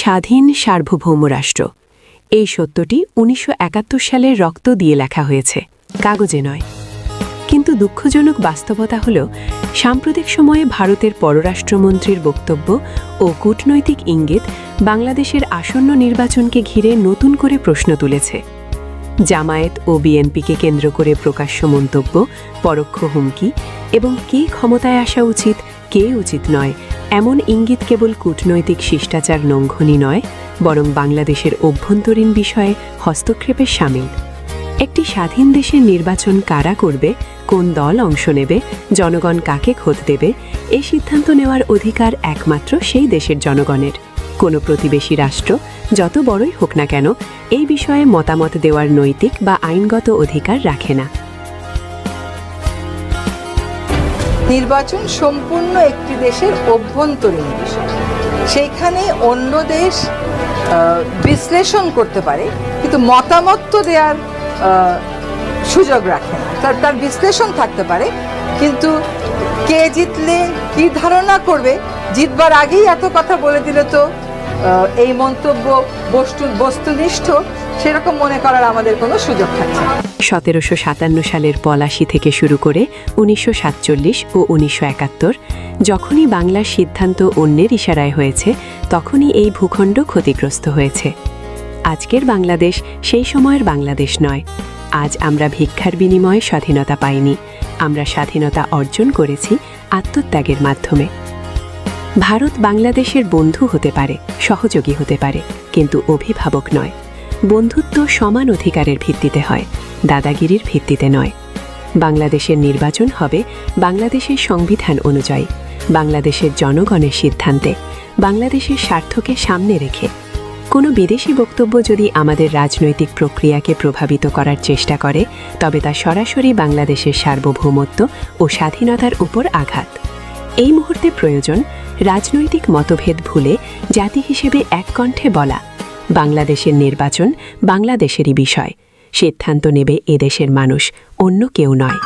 স্বাধীন সার্বভৌম রাষ্ট্র। এই সত্যটি ১৯৭১ সালের রক্ত দিয়ে লেখা হয়েছে, কাগজে নয়। কিন্তু দুঃখজনক বাস্তবতা হল, সাম্প্রতিক সময়ে ভারতের পররাষ্ট্রমন্ত্রীর বক্তব্য ও কূটনৈতিক ইঙ্গিত বাংলাদেশের আসন্ন নির্বাচনকে ঘিরে নতুন করে প্রশ্ন তুলেছে। জামায়াত ও বিএনপিকে কেন্দ্র করে প্রকাশ্য মন্তব্য, পরোক্ষ হুমকি এবং কে ক্ষমতায় আসা উচিত, কে উচিত নয়, এমন ইঙ্গিত কেবল কূটনৈতিক শিষ্টাচার লঙ্ঘনই নয়, বরং বাংলাদেশের অভ্যন্তরীণ বিষয়ে হস্তক্ষেপের শামিল। একটি স্বাধীন দেশের নির্বাচন কারা করবে, কোন দল অংশ নেবে, জনগণ কাকে ভোট দেবে, এই সিদ্ধান্ত নেওয়ার অধিকার একমাত্র সেই দেশের জনগণের। কোনো প্রতিবেশী রাষ্ট্র যত বড়ই হোক না কেন, এই বিষয়ে মতামত দেওয়ার নৈতিক বা আইনগত অধিকার রাখে না। নির্বাচন সম্পূর্ণ একটি দেশের অভ্যন্তরীণ বিষয়। সেইখানে অন্য দেশ বিশ্লেষণ করতে পারে, কিন্তু মতামত তো দেওয়ার সুযোগ রাখে না। তার বিশ্লেষণ থাকতে পারে, কিন্তু কে জিতলে কি ধারণা করবে, জিতবার আগেই এত কথা বলে দিলে তো এই মন্তব্য বস্তুনিষ্ঠ সেরকম মনে করার আমাদের কোনো সুযোগ থাকছে না। ১৭৫৭ সালের পলাশী থেকে শুরু করে ১৯৪৭ ও ১৯৭১, যখনই বাংলার সিদ্ধান্ত অন্যের ইশারায় হয়েছে, তখনই এই ভূখণ্ড ক্ষতিগ্রস্ত হয়েছে। আজকের বাংলাদেশ সেই সময়ের বাংলাদেশ নয়। আজ আমরা ভিক্ষার বিনিময়ে স্বাধীনতা পাইনি, আমরা স্বাধীনতা অর্জন করেছি আত্মত্যাগের মাধ্যমে। ভারত বাংলাদেশের বন্ধু হতে পারে, সহযোগী হতে পারে, কিন্তু অভিভাবক নয়। বন্ধুত্ব সমান অধিকারের ভিত্তিতে হয়, দাদাগিরির ভিত্তিতে নয়। বাংলাদেশের নির্বাচন হবে বাংলাদেশের সংবিধান অনুযায়ী, বাংলাদেশের জনগণের সিদ্ধান্তে, বাংলাদেশের স্বার্থকে সামনে রেখে। কোনো বিদেশি বক্তব্য যদি আমাদের রাজনৈতিক প্রক্রিয়াকে প্রভাবিত করার চেষ্টা করে, তবে তা সরাসরি বাংলাদেশের সার্বভৌমত্ব ও স্বাধীনতার উপর আঘাত। এই মুহূর্তে প্রয়োজন রাজনৈতিক মতভেদ ভুলে জাতি হিসেবে এক কণ্ঠে বলা, বাংলাদেশের নির্বাচন বাংলাদেশেরই বিষয়, সিদ্ধান্ত নেবে এদেশের মানুষ, অন্য কেউ নয়।